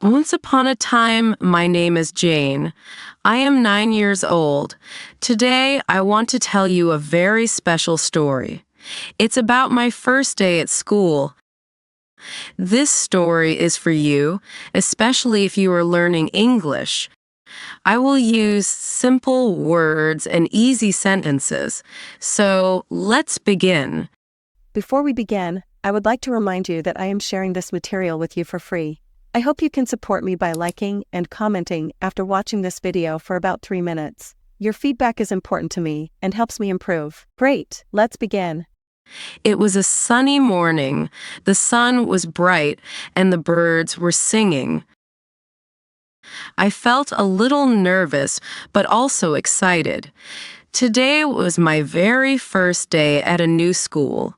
Once upon a time, my name is Jane. I am 9 years old. Today, I want to tell you a very special story. It's about my first day at school. This story is for you, especially if you are learning English. I will use simple words and easy sentences. So, let's begin. Before we begin, I would like to remind you that I am sharing this material with you for free. I hope you can support me by liking and commenting after watching this video for about 3 minutes. Your feedback is important to me and helps me improve. Great, let's begin. It was a sunny morning. The sun was bright and the birds were singing. I felt a little nervous, but also excited. Today was my very first day at a new school.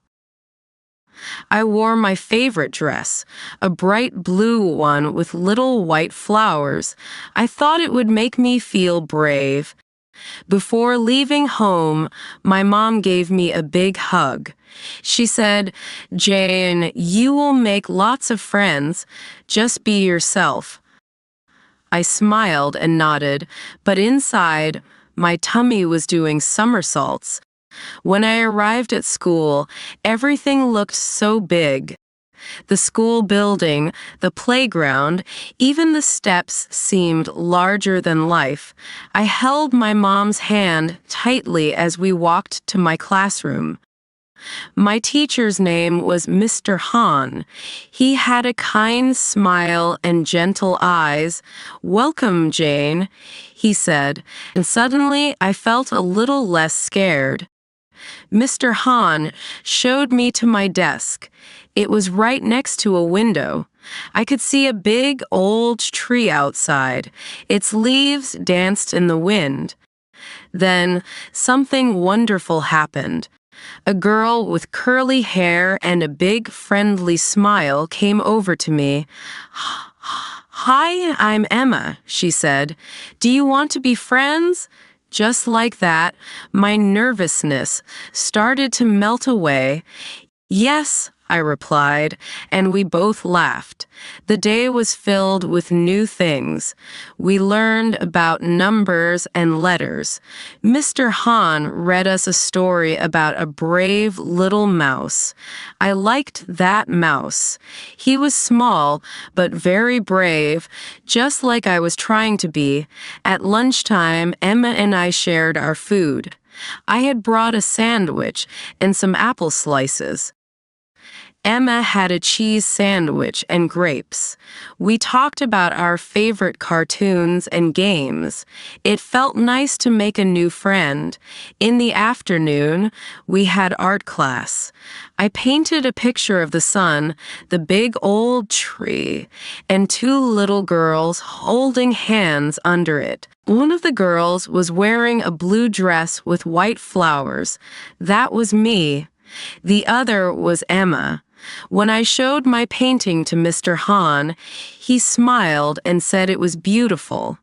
I wore my favorite dress, a bright blue one with little white flowers. I thought it would make me feel brave. Before leaving home, my mom gave me a big hug. She said, "Jane, you will make lots of friends. Just be yourself." I smiled and nodded, but inside, my tummy was doing somersaults. When I arrived at school, everything looked so big. The school building, the playground, even the steps seemed larger than life. I held my mom's hand tightly as we walked to my classroom. My teacher's name was Mr. Han. He had a kind smile and gentle eyes. "Welcome, Jane," he said, and suddenly I felt a little less scared. Mr. Han showed me to my desk. It was right next to a window. I could see a big old tree outside. Its leaves danced in the wind. Then something wonderful happened. A girl with curly hair and a big friendly smile came over to me. "Hi, I'm Emma," she said. "Do you want to be friends?" Just like that, my nervousness started to melt away. "Yes," I replied, and we both laughed. The day was filled with new things. We learned about numbers and letters. Mr. Han read us a story about a brave little mouse. I liked that mouse. He was small, but very brave, just like I was trying to be. At lunchtime, Emma and I shared our food. I had brought a sandwich and some apple slices. Emma had a cheese sandwich and grapes. We talked about our favorite cartoons and games. It felt nice to make a new friend. In the afternoon, we had art class. I painted a picture of the sun, the big old tree, and two little girls holding hands under it. One of the girls was wearing a blue dress with white flowers. That was me. The other was Emma. When I showed my painting to Mr. Han, he smiled and said it was beautiful.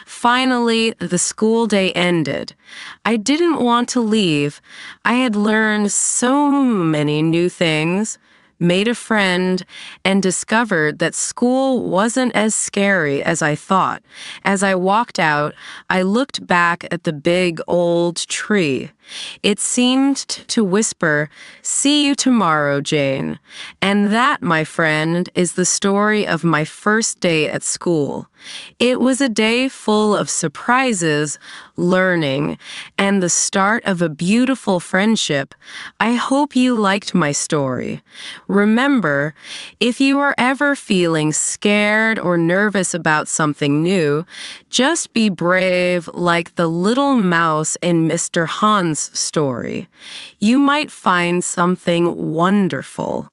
Finally, the school day ended. I didn't want to leave. I had learned so many new things, made a friend, and discovered that school wasn't as scary as I thought. As I walked out, I looked back at the big old tree. It seemed to whisper, "See you tomorrow, Jane." And that, my friend, is the story of my first day at school. It was a day full of surprises, learning, and the start of a beautiful friendship. I hope you liked my story. Remember, if you are ever feeling scared or nervous about something new, just be brave like the little mouse in Mr. Han's story. You might find something wonderful.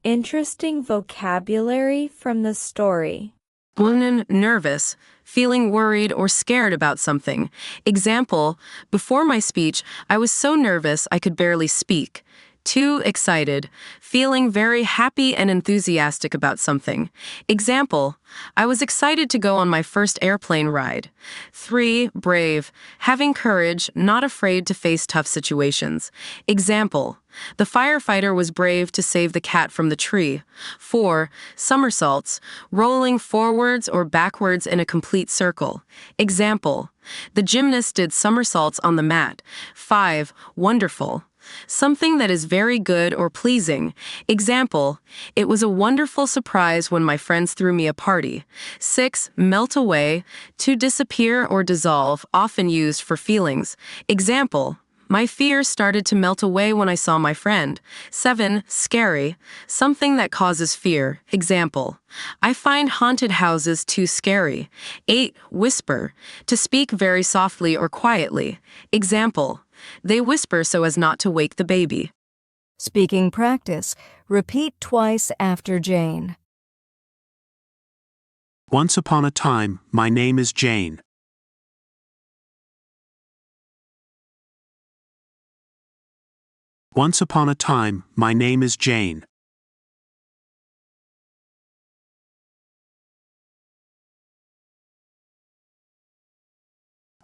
Interesting vocabulary from the story. 1. Nervous, feeling worried or scared about something. Example, before my speech, I was so nervous I could barely speak. Too excited, feeling very happy and enthusiastic about something. Example, I was excited to go on my first airplane ride. 3. Brave, having courage, not afraid to face tough situations. Example, the firefighter was brave to save the cat from the tree. 4. Somersaults, rolling forwards or backwards in a complete circle. Example, the gymnast did somersaults on the mat. 5. Wonderful, something that is very good or pleasing. Example, it was a wonderful surprise when my friends threw me a party. 6. Melt away, to disappear or dissolve, often used for feelings. Example, my fears started to melt away when I saw my friend. 7. Scary, something that causes fear. Example, I find haunted houses too scary. 8. Whisper, to speak very softly or quietly. Example, they whisper so as not to wake the baby. Speaking practice. Repeat twice after Jane. Once upon a time, my name is Jane. Once upon a time, my name is Jane.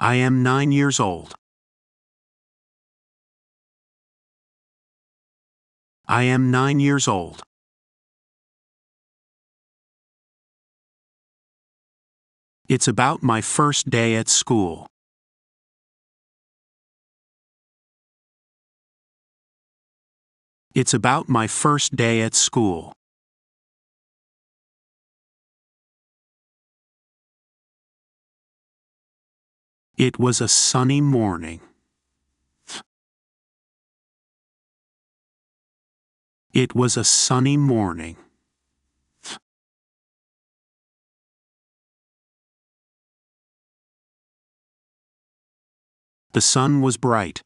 I am 9 years old. I am 9 years old. It's about my first day at school. It's about my first day at school. It was a sunny morning. It was a sunny morning. The sun was bright.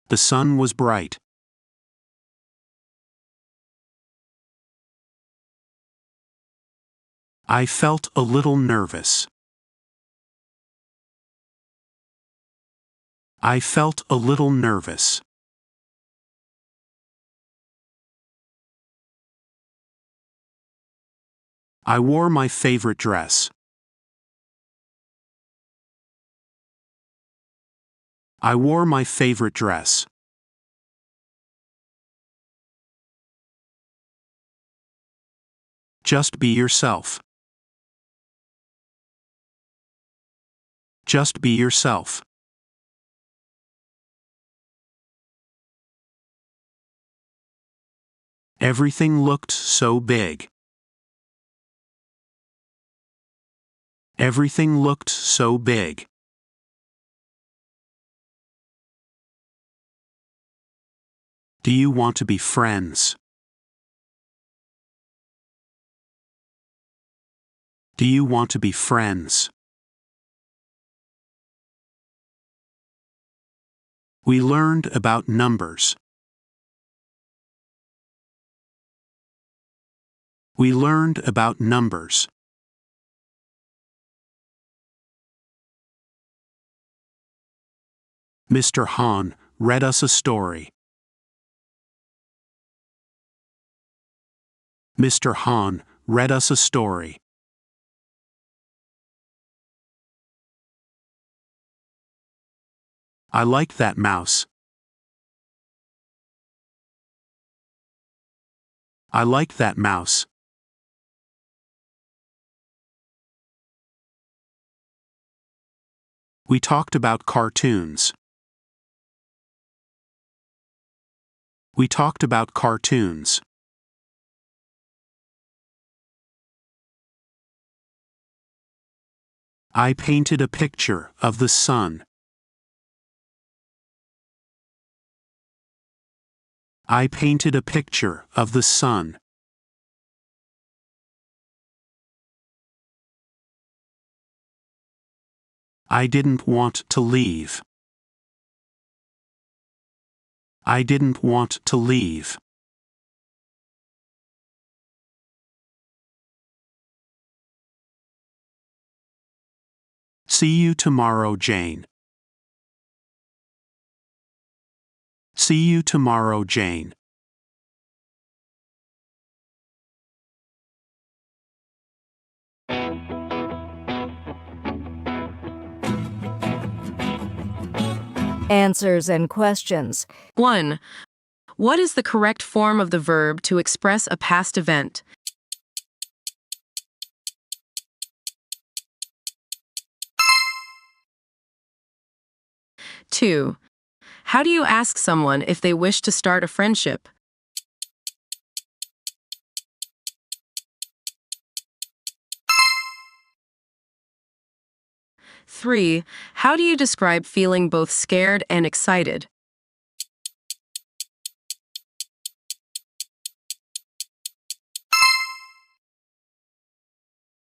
The sun was bright. I felt a little nervous. I felt a little nervous. I wore my favorite dress. I wore my favorite dress. Just be yourself. Just be yourself. Everything looked so big. Everything looked so big. Do you want to be friends? Do you want to be friends? We learned about numbers. We learned about numbers. Mr. Han read us a story. Mr. Han read us a story. I like that mouse. I like that mouse. We talked about cartoons. We talked about cartoons. I painted a picture of the sun. I painted a picture of the sun. I didn't want to leave. I didn't want to leave. See you tomorrow, Jane. See you tomorrow, Jane. Answers and questions. 1. What is the correct form of the verb to express a past event? 2. How do you ask someone if they wish to start a friendship? 3. How do you describe feeling both scared and excited?